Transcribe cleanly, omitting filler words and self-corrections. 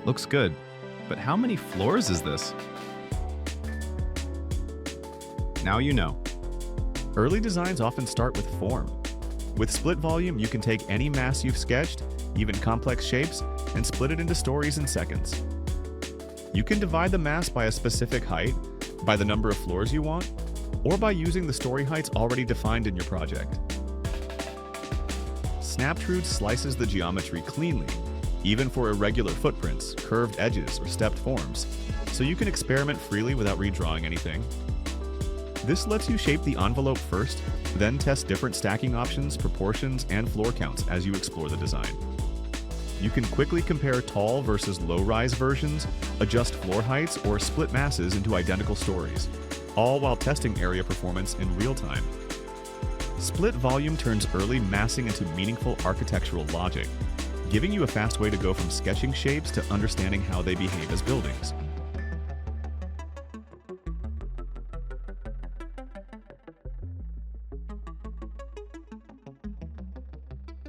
Looks good. But how many floors is this? Now you know. Early designs often start with form. With split volume, you can take any mass you've sketched, even complex shapes, and split it into stories in seconds. You can divide the mass by a specific height, by the number of floors you want, or by using the story heights already defined in your project. Snaptrude slices the geometry cleanly, even for irregular footprints, curved edges, or stepped forms, so you can experiment freely without redrawing anything. This lets you shape the envelope first, then test different stacking options, proportions, and floor counts as you explore the design. You can quickly compare tall versus low-rise versions, adjust floor heights, or split masses into identical stories, all while testing area performance in real time. Split volume turns early massing into meaningful architectural logic, giving you a fast way to go from sketching shapes to understanding how they behave as buildings.